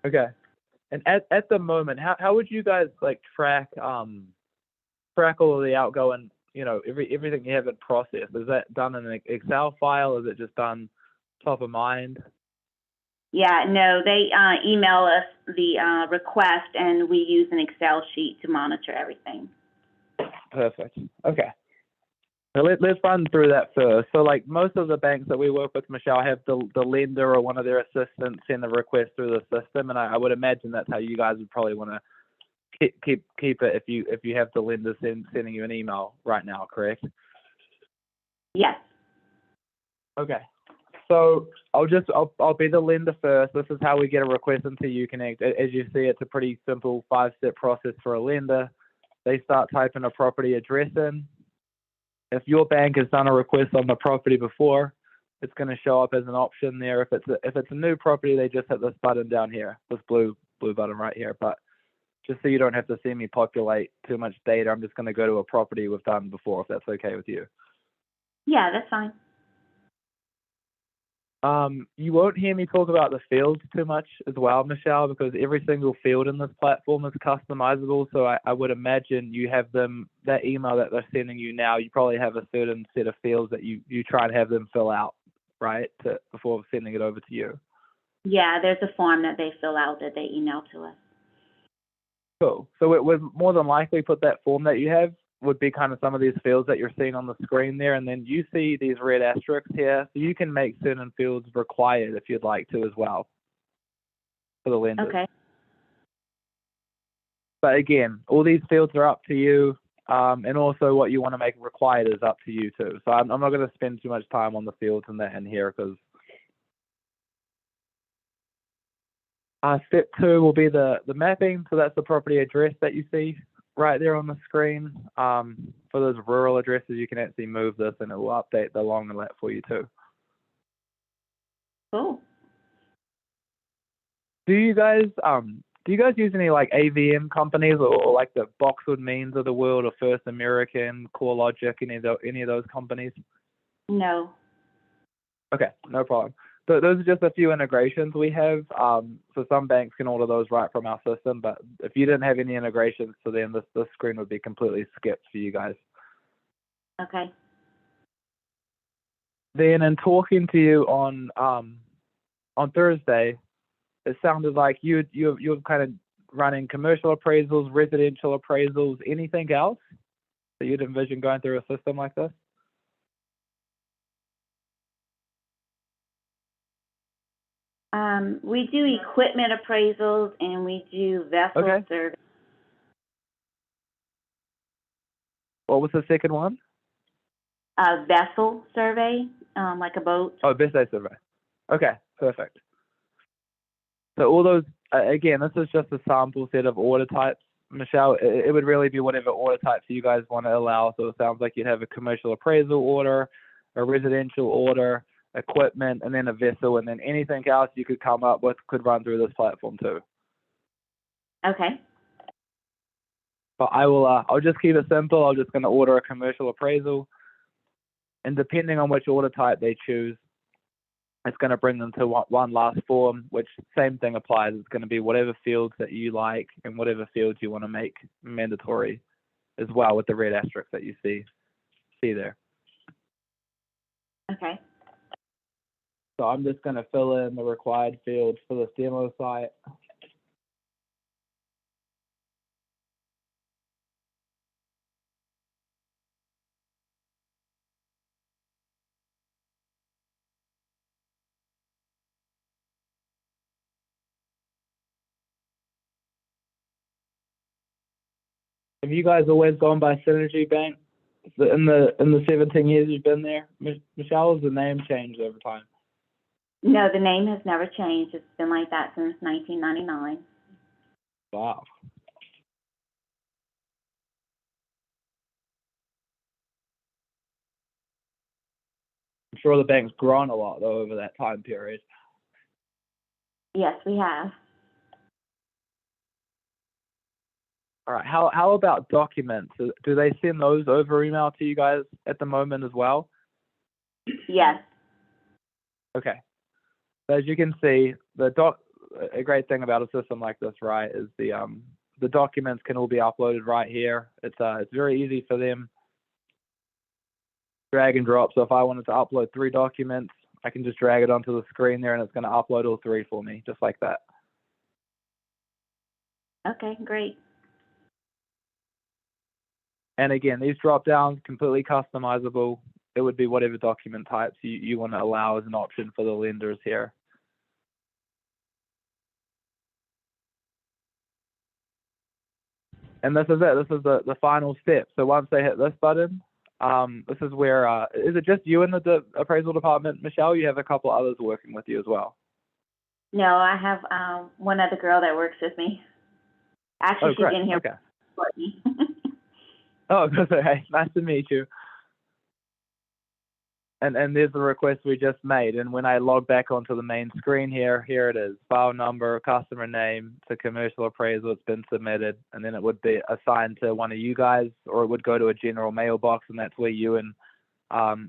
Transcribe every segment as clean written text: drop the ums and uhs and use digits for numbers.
Okay. And at the moment, how would you guys like track all of the outgoing, everything you haven't processed? Is that done in an Excel file? Is it just done top of mind? Yeah, no, they email us the request, and we use an Excel sheet to monitor everything. Perfect. Okay. So let's run through that first. So like most of the banks that we work with, Michelle, have the lender or one of their assistants send the request through the system, and I would imagine that's how you guys would probably want to keep it if you have the lender sending you an email right now, correct? Yes. Okay. So I'll be the lender first. This is how we get a request into YouConnect. As you see, it's a pretty simple 5-step process for a lender. They start typing a property address in. If your bank has done a request on the property before, it's going to show up as an option there. If it's a new property, they just hit this button down here, this blue button right here. But just so you don't have to see me populate too much data, I'm just going to go to a property we've done before, if that's okay with you. Yeah, that's fine. You won't hear me talk about the fields too much as well, Michelle, because every single field in this platform is customizable. So I would imagine you have that email that they're sending you now, you probably have a certain set of fields that you try and have them fill out, right, before sending it over to you. Yeah, there's a form that they fill out that they email to us. Cool. So it would more than likely put that form that you have would be kind of some of these fields that you're seeing on the screen there, and then you see these red asterisks here, so you can make certain fields required if you'd like to as well for the lenders. Okay. But again, all these fields are up to you, and also what you want to make required is up to you too. So I'm not going to spend too much time on the fields and that in here because step 2 will be the mapping. So that's the property address that you see right there on the screen. For those rural addresses, you can actually move this and it will update the long and lat for you too. Cool. Do you guys use any like AVM companies or like the Boxwood Means of the world or First American, CoreLogic, any of those companies? No. Okay, no problem. So those are just a few integrations we have. So some banks can order those right from our system, but if you didn't have any integrations, so then this screen would be completely skipped for you guys. Okay. Then in talking to you on Thursday, it sounded like you're kind of running commercial appraisals, residential appraisals, anything else that you'd envision going through a system like this? We do equipment appraisals and we do vessel survey. What was the second one? Vessel survey, like a boat. Oh, vessel survey. Okay, perfect. So all those, again, this is just a sample set of order types. Michelle, it would really be whatever order types you guys want to allow. So it sounds like you'd have a commercial appraisal order, a residential order, equipment, and then a vessel, and then anything else you could come up with could run through this platform too. Okay. But I'll just keep it simple. I'm just going to order a commercial appraisal, and depending on which order type they choose, it's going to bring them to one last form, which same thing applies. It's going to be whatever fields that you like and whatever fields you want to make mandatory as well, with the red asterisk that you see there. Okay. So I'm just going to fill in the required fields for this demo site. Have you guys always gone by Synergy Bank in the 17 years you've been there? Michelle, has the name changed over time? No, the name has never changed. It's been like that since 1999. Wow. I'm sure the bank's grown a lot though over that time period. Yes, we have. All right. How about documents? Do they send those over email to you guys at the moment as well? Yes. Okay. So as you can see, a great thing about a system like this, right, is the documents can all be uploaded right here. It's very easy for them, drag and drop. So if I wanted to upload 3 documents, I can just drag it onto the screen there, and it's going to upload all 3 for me, just like that. Okay, great. And again, these drop downs completely customizable. It would be whatever document types you want to allow as an option for the lenders here. And this is it. This is the final step. So once they hit this button, this is where, is it just you in the appraisal department, Michelle? You have a couple others working with you as well? No, I have one other girl that works with me. Actually, she's in here. Okay. For me. Oh, okay. Nice to meet you. And there's the request we just made. And when I log back onto the main screen here it is. File number, customer name, to commercial appraisal, it's been submitted. And then it would be assigned to one of you guys, or it would go to a general mailbox, and that's where you and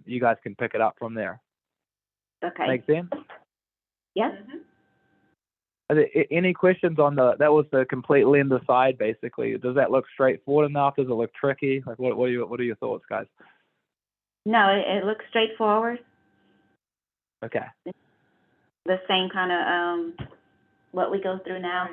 you guys can pick it up from there. Okay. Make sense? Yes. Are there any questions on that was the complete lender side, basically. Does that look straightforward enough? Does it look tricky? Like, what are your thoughts, guys? No, it looks straightforward. Okay. The same kind of what we go through now.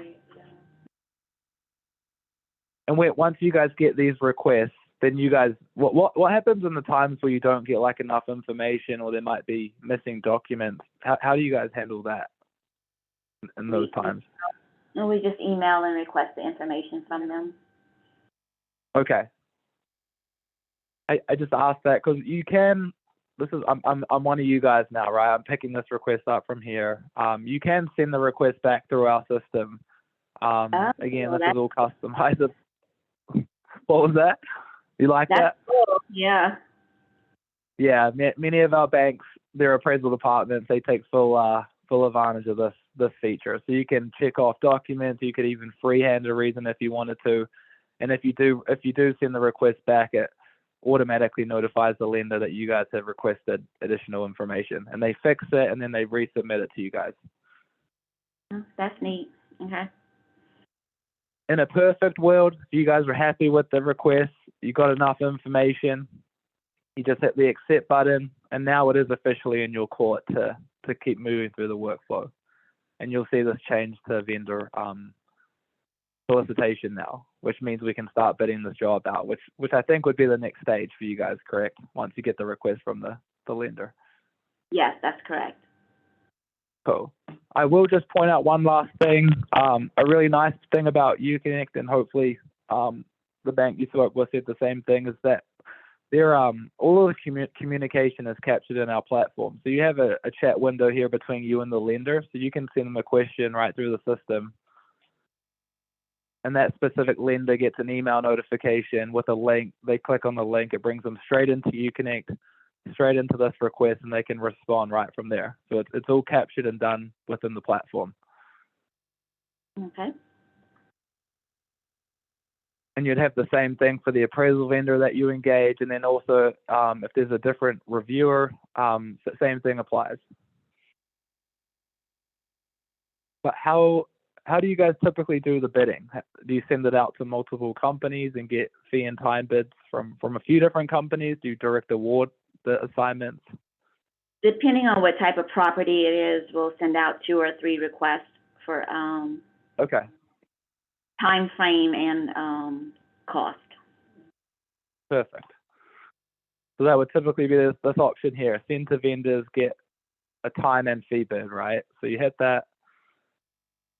And once you guys get these requests, then you guys, what happens in the times where you don't get like enough information, or there might be missing documents? How do you guys handle that in those times? And we just email and request the information from them. Okay. I just asked that because you can. I'm one of you guys now, right? I'm picking this request up from here. You can send the request back through our system. Again, this is all customized. What was that? You like that? Cool. Yeah. Yeah. Many of our banks, their appraisal departments, they take full advantage of this feature. So you can check off documents. You could even freehand a reason if you wanted to. And if you do send the request back, it automatically notifies the lender that you guys have requested additional information, and they fix it, and then they resubmit it to you guys. That's neat. Okay. In a perfect world, if you guys were happy with the request, you got enough information, you just hit the accept button, and now it is officially in your court to keep moving through the workflow. And you'll see this change to vendor solicitation now, which means we can start bidding this job out, which I think would be the next stage for you guys, correct? Once you get the request from the lender. Yes, that's correct. Cool. I will just point out one last thing. A really nice thing about YouConnect, and hopefully the bank you spoke with said the same thing, is that they're all of the communication is captured in our platform. So you have a chat window here between you and the lender, so you can send them a question right through the system. And that specific lender gets an email notification with a link. They click on the link, it brings them straight into YouConnect, straight into this request, and they can respond right from there. So it's all captured and done within the platform. Okay. And you'd have the same thing for the appraisal vendor that you engage, and then also if there's a different reviewer, the same thing applies. But how do you guys typically do the bidding? Do you send it out to multiple companies and get fee and time bids from a few different companies? Do you direct award the assignments? Depending on what type of property it is, we'll send out 2 or 3 requests for Okay. time frame and cost. Perfect. So that would typically be this option here. Send to vendors, get a time and fee bid, right? So you hit that.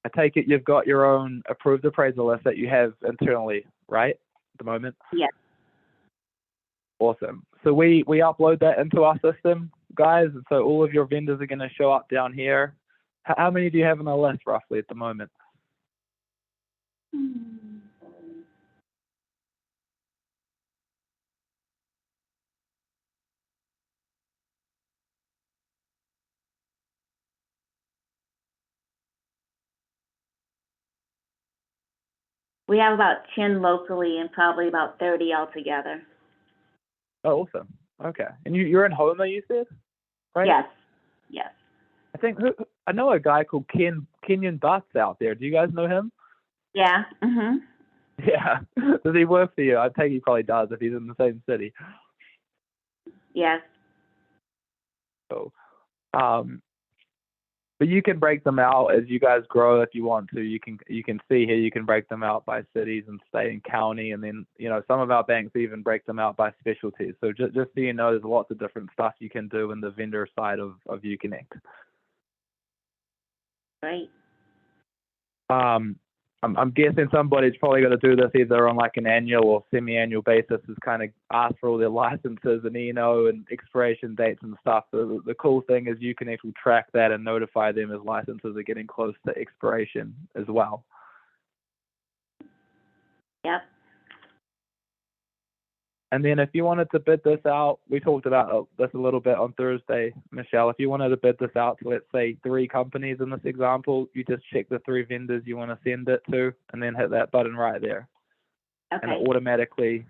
I take it you've got your own approved appraisal list that you have internally, right, at the moment? Yes. Awesome. So we upload that into our system, guys, and so all of your vendors are going to show up down here. How many do you have on the list roughly at the moment? We have about 10 locally and probably about 30 altogether. Oh, awesome. Okay. And you're in Homer, you said, right? Yes. Yes. I think I know a guy called Kenyon Butts out there. Do you guys know him? Yeah. Mhm. Yeah. Does he work for you? I take he probably does if he's in the same city. Yes. So, but you can break them out as you guys grow if you want to. You can see here you can break them out by cities and state and county, and then some of our banks even break them out by specialties. So just so you know, there's lots of different stuff you can do in the vendor side of YouConnect. Great. I'm guessing somebody's probably going to do this either on like an annual or semi-annual basis, is kind of ask for all their licenses and and expiration dates and stuff. The cool thing is YouConnect will track that and notify them as licenses are getting close to expiration as well. Yep. And then if you wanted to bid this out, we talked about this a little bit on Thursday, Michelle. If you wanted to bid this out to, let's say, 3 companies in this example, you just check the 3 vendors you want to send it to and then hit that button right there. Okay. And it automatically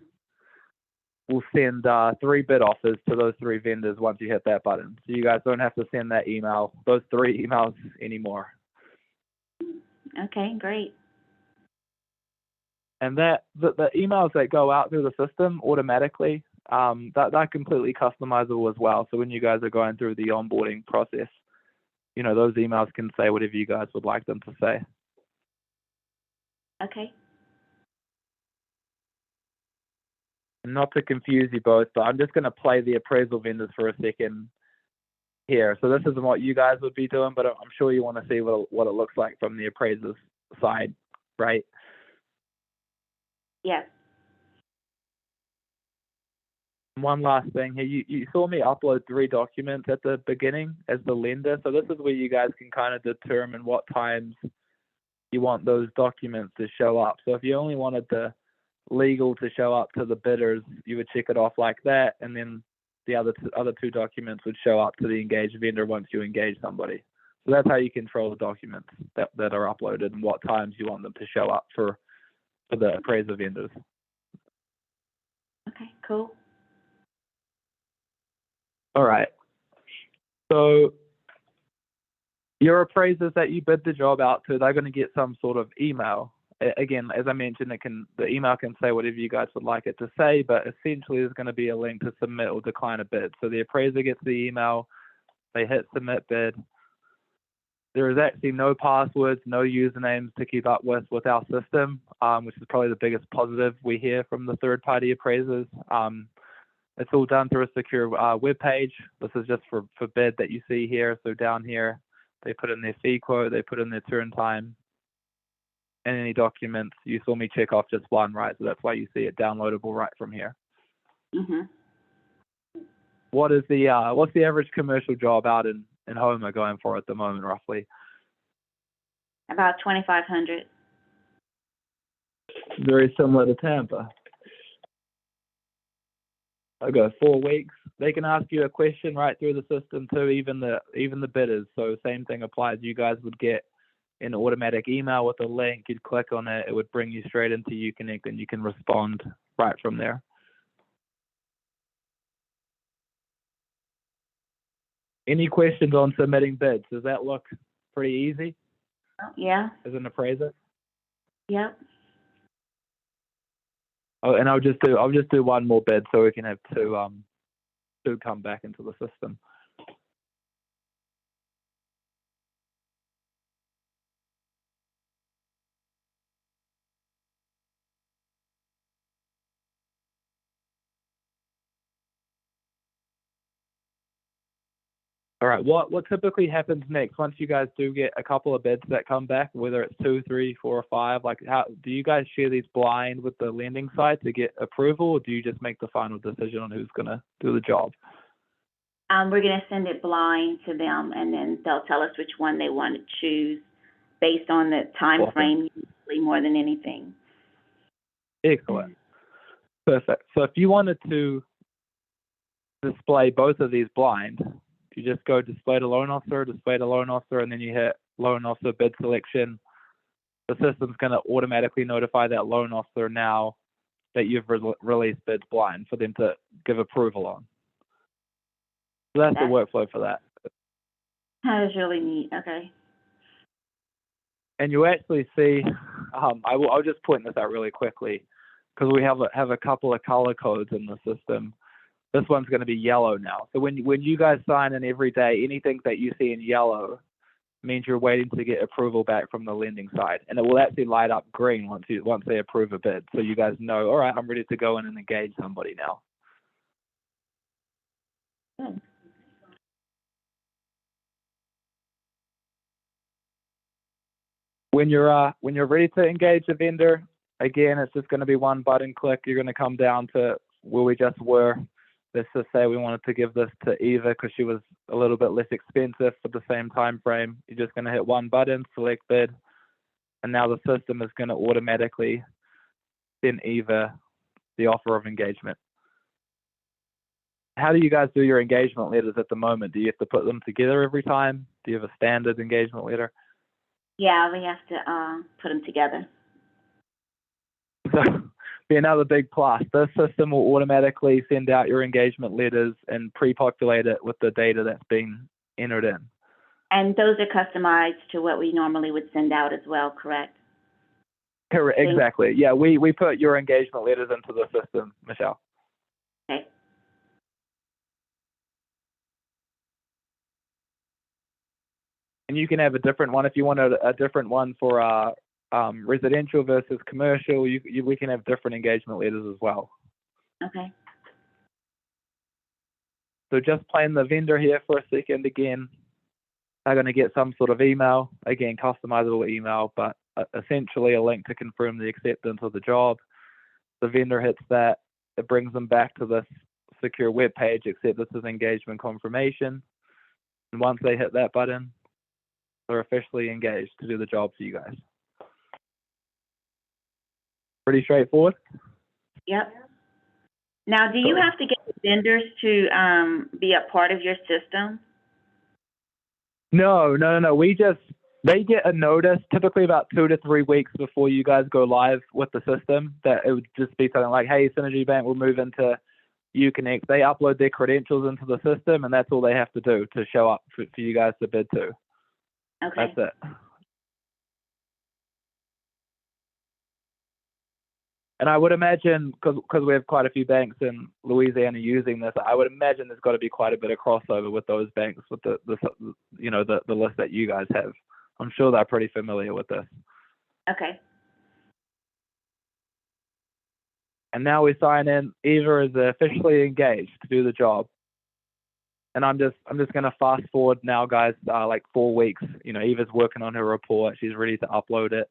will send 3 bid offers to those 3 vendors once you hit that button. So you guys don't have to send those 3 emails anymore. Okay, great. And that the emails that go out through the system automatically, that completely customizable as well. So when you guys are going through the onboarding process, those emails can say whatever you guys would like them to say. Okay. Not to confuse you both, but I'm just going to play the appraisal vendors for a second here. So this isn't what you guys would be doing, but I'm sure you want to see what it looks like from the appraiser's side, right? Yes. One last thing here. You saw me upload 3 documents at the beginning as the lender. So this is where you guys can kind of determine what times you want those documents to show up. So if you only wanted the legal to show up to the bidders, you would check it off like that, and then the other 2 documents would show up to the engaged vendor once you engage somebody. So that's how you control the documents that are uploaded and what times you want them to show up for the appraiser vendors. Okay, cool. All right. So your appraisers that you bid the job out to, they're going to get some sort of email. Again, as I mentioned, the email can say whatever you guys would like it to say, but essentially there's going to be a link to submit or decline a bid. So the appraiser gets the email, they hit submit bid. There is actually no passwords, no usernames to keep up with our system, which is probably the biggest positive we hear from the third-party appraisers. It's all done through a secure web page. This is just for bid that you see here. So down here, they put in their fee quote, they put in their turn time, and any documents. You saw me check off just one, right? So that's why you see it downloadable right from here. Mhm. What's the average commercial job out in Homer going for at the moment, roughly? About 2,500. Very similar to Tampa. I go 4 weeks. They can ask you a question right through the system too, even the bidders. So same thing applies. You guys would get an automatic email with a link. You'd click on it. It would bring you straight into YouConnect, and you can respond right from there. Any questions on submitting bids? Does that look pretty easy Yeah. as an appraiser? Yep. Oh, and I'll just do one more bid so we can have 2 come back into the system. All right. What typically happens next once you guys do get a couple of bids that come back, whether it's 2, 3, 4, or 5? Like, how do you guys share these blind with the lending side to get approval, or do you just make the final decision on who's gonna do the job? We're going to send it blind to them, and then they'll tell us which one they want to choose based on the time Awesome. frame, usually more than anything. Excellent. Perfect. So if you wanted to display both of these blind, you just go display to loan officer, and then you hit loan officer bid selection. The system's going to automatically notify that loan officer now that you've released bids blind for them to give approval on. So that's the workflow for that. That is really neat. Okay. And you actually see, I'll just point this out really quickly because we have a couple of color codes in the system. This one's going to be yellow now. So when you guys sign in every day, anything that you see in yellow means you're waiting to get approval back from the lending side, and it will actually light up green once they approve a bid. So you guys know, all right, I'm ready to go in and engage somebody now. Good. When you're ready to engage a vendor, again, it's just going to be one button click. You're going to come down to where we just were. Let's just say we wanted to give this to Eva because she was a little bit less expensive for the same time frame. You're just going to hit one button, select bid, and now the system is going to automatically send Eva the offer of engagement. How do you guys do your engagement letters at the moment? Do you have to put them together every time? Do you have a standard engagement letter? Yeah, we have to put them together. So be another big plus. This system will automatically send out your engagement letters and pre-populate it with the data that's been entered in. And those are customized to what we normally would send out as well, correct? Correct. Exactly. Yeah, we put your engagement letters into the system, Michelle. Okay. And you can have a different one if you want a different one for residential versus commercial. We can have different engagement letters as well. Okay. So just playing the vendor here for a second again. They're going to get some sort of email, again, customizable email, but essentially a link to confirm the acceptance of the job. The vendor hits that. It brings them back to this secure web page, except this is engagement confirmation. And once they hit that button, they're officially engaged to do the job for you guys. Pretty straightforward. Yep. Now, do you have to get the vendors to be a part of your system? No. They get a notice typically about 2 to 3 weeks before you guys go live with the system that it would just be something like, hey, Synergy Bank will move into YouConnect. They upload their credentials into the system, and that's all they have to do to show up for you guys to bid to. Okay. That's it. And I would imagine, because we have quite a few banks in Louisiana using this, I would imagine there's got to be quite a bit of crossover with those banks with the list that you guys have. I'm sure they're pretty familiar with this. Okay. And now we sign in. Eva is officially engaged to do the job. And I'm just going to fast forward now, guys, like 4 weeks. Eva's working on her report. She's ready to upload it.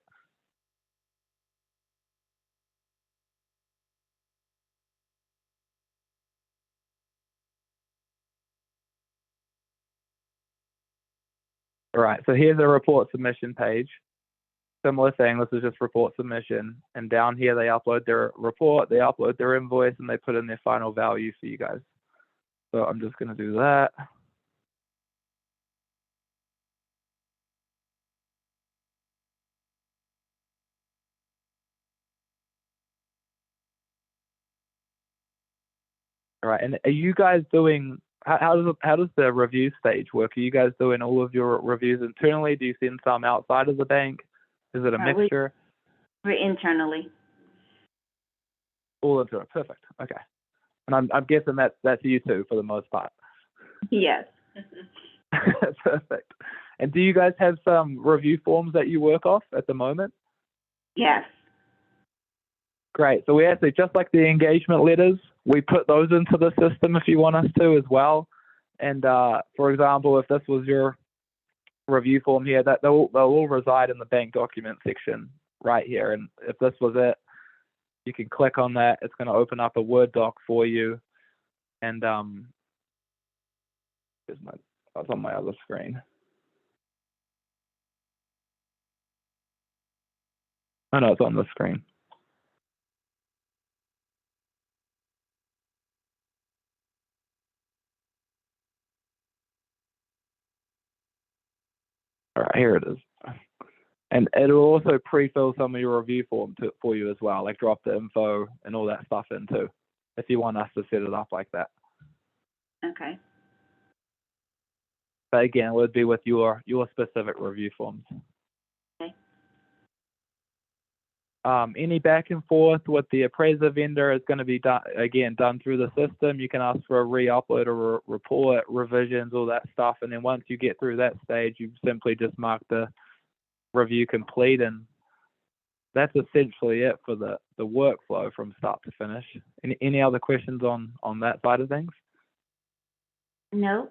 All right, so here's a report submission page. Similar thing, this is just report submission. And down here, they upload their report, they upload their invoice, and they put in their final value for you guys. So I'm just going to do that. All right, and are you guys doing, how does the review stage work? Are you guys doing all of your reviews internally? Do you send some outside of the bank? Is it a mixture? We're internally. All internal, perfect, okay. And I'm guessing that's you too for the most part. Yes. Perfect. And do you guys have some review forms that you work off at the moment? Yes. Great. So we actually, just like the engagement letters, we put those into the system if you want us to as well. And for example, if this was your review form here, that they'll all reside in the bank document section right here. And if this was it, you can click on that. It's going to open up a Word doc for you. And it's on my other screen. Oh no, it's on the screen. All right, here it is. And it'll also pre-fill some of your review form for you as well, like drop the info and all that stuff in too, if you want us to set it up like that. Okay. But again, it would be with your specific review forms. Okay. Any back and forth with the appraiser vendor is going to be done through the system. You can ask for a re-upload or report, revisions, all that stuff. And then once you get through that stage, you simply just mark the review complete, and that's essentially it for the workflow from start to finish. Any other questions on that side of things? No.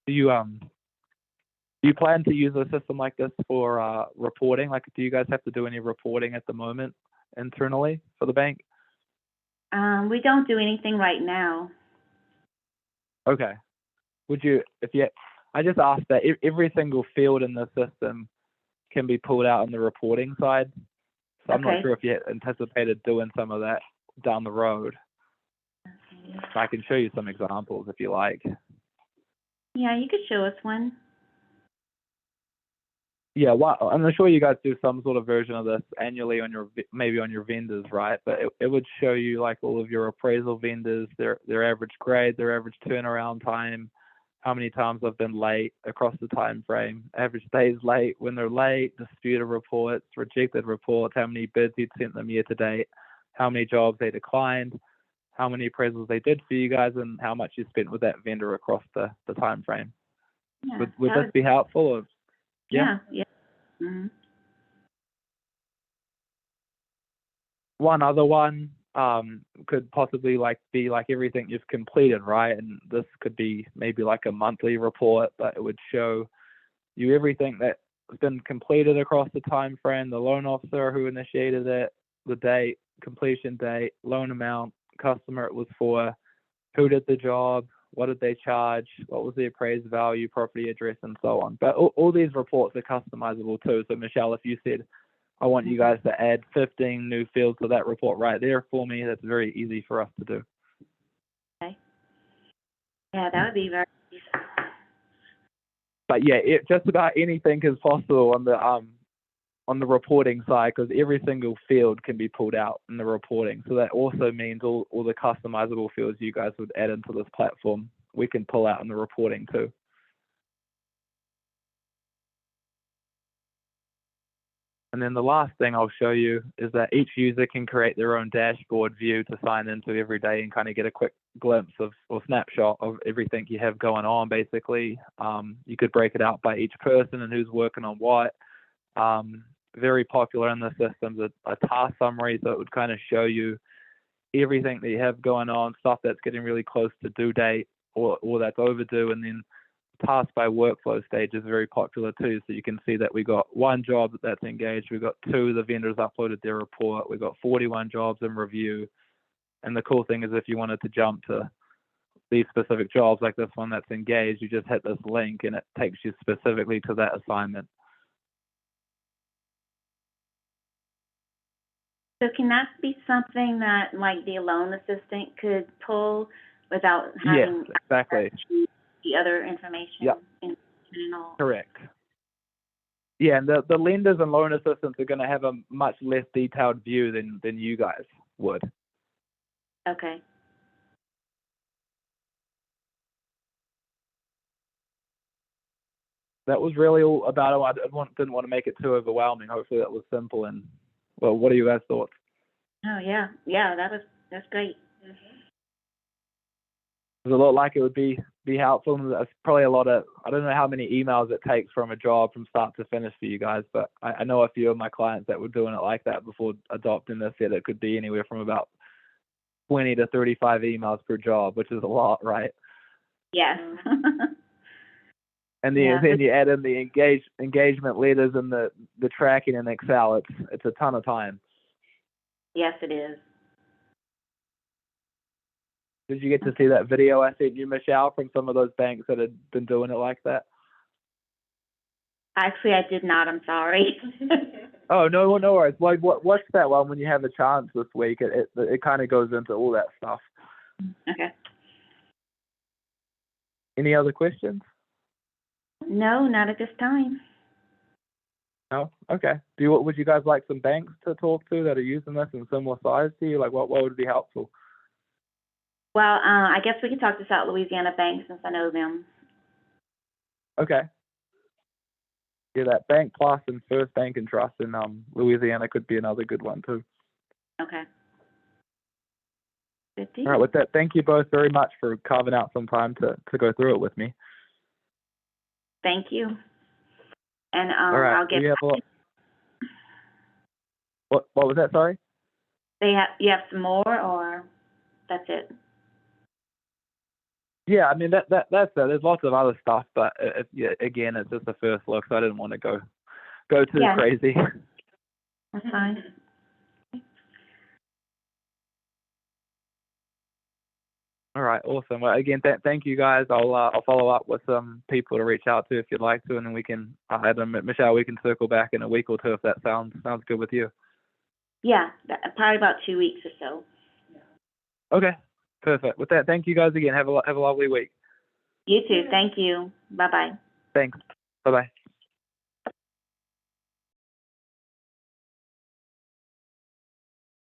Do you plan to use a system like this for reporting? Like, do you guys have to do any reporting at the moment internally for the bank? We don't do anything right now. Okay. Would you, I just asked that every single field in the system can be pulled out on the reporting side. So I'm not sure if you anticipated doing some of that down the road. Okay. I can show you some examples if you like. Yeah, you could show us one. Yeah, well, I'm sure you guys do some sort of version of this annually on maybe on your vendors, right? But it would show you like all of your appraisal vendors, their average grade, their average turnaround time, how many times they've been late across the time frame, average days late, when they're late, disputed reports, rejected reports, how many bids you'd sent them year to date, how many jobs they declined, how many appraisals they did for you guys, and how much you spent with that vendor across the time frame. Yeah, Would this be helpful? Or, yeah. Mm-hmm. One other one could possibly be like everything you've completed, right? And this could be maybe like a monthly report, but it would show you everything that's been completed across the time frame, the loan officer who initiated it, the date, completion date, loan amount, customer it was for, who did the job, what did they charge, what was the appraised value, property address, and so on. But all these reports are customizable too. So Michelle, if you said, I want you guys to add 15 new fields to that report right there for me, that's very easy for us to do. Okay. Yeah, that would be very easy. But yeah, just about anything is possible on the reporting side, because every single field can be pulled out in the reporting. So that also means all the customizable fields you guys would add into this platform, we can pull out in the reporting too. And then the last thing I'll show you is that each user can create their own dashboard view to sign into every day and kind of get a quick glimpse of or snapshot of everything you have going on, basically. You could break it out by each person and who's working on what. Very popular in the systems, a task summary, so it would kind of show you everything that you have going on, stuff that's getting really close to due date or that's overdue, and then task by workflow stage is very popular too. So you can see that we got one job that's engaged, we got two, the vendors uploaded their report, we got 41 jobs in review. And the cool thing is if you wanted to jump to these specific jobs like this one that's engaged, you just hit this link and it takes you specifically to that assignment. So can that be something that like the loan assistant could pull without having Yes, exactly. access to the other information? Yep. And all? Correct. Yeah, and the lenders and loan assistants are going to have a much less detailed view than you guys would. Okay. That was really all about it. I didn't want to make it too overwhelming. Hopefully that was simple. And, well, what are you guys' thoughts? Oh, yeah. That's great. Does it look like it would be helpful? And that's probably a lot of, I don't know how many emails it takes from a job from start to finish for you guys, but I know a few of my clients that were doing it like that before adopting this, said it could be anywhere from about 20 to 35 emails per job, which is a lot, right? Yes. And then you add in the engagement letters and the tracking in Excel. It's a ton of time. Yes, it is. Did you get to see that video I sent you, Michelle, from some of those banks that had been doing it like that? Actually, I did not. I'm sorry. Oh, no worries. Like, watch that one when you have a chance this week. It kind of goes into all that stuff. Okay. Any other questions? No, not at this time. No? Okay. Would you guys like some banks to talk to that are using this in similar size to you? Like, what would be helpful? Well, I guess we can talk to South Louisiana Bank since I know them. Okay. Yeah, that Bank Plus and First Bank and Trust in Louisiana could be another good one too. Okay. Good All deal. right, with that, thank you both very much for carving out some time to go through it with me. Thank you. And All right. I'll get. What was that? Sorry. You have some more, or that's it? Yeah, I mean that's it. There's lots of other stuff, but yeah, again, it's just the first look, so I didn't want to go too crazy. That's fine. All right, awesome. Well, again, thank you guys. I'll follow up with some people to reach out to if you'd like to, and then we can, Michelle, we can circle back in a week or two if that sounds good with you. Yeah, probably about 2 weeks or so. Okay, perfect. With that, thank you guys again. Have a lovely week. You too. Thank you. Bye-bye. Thanks. Bye-bye.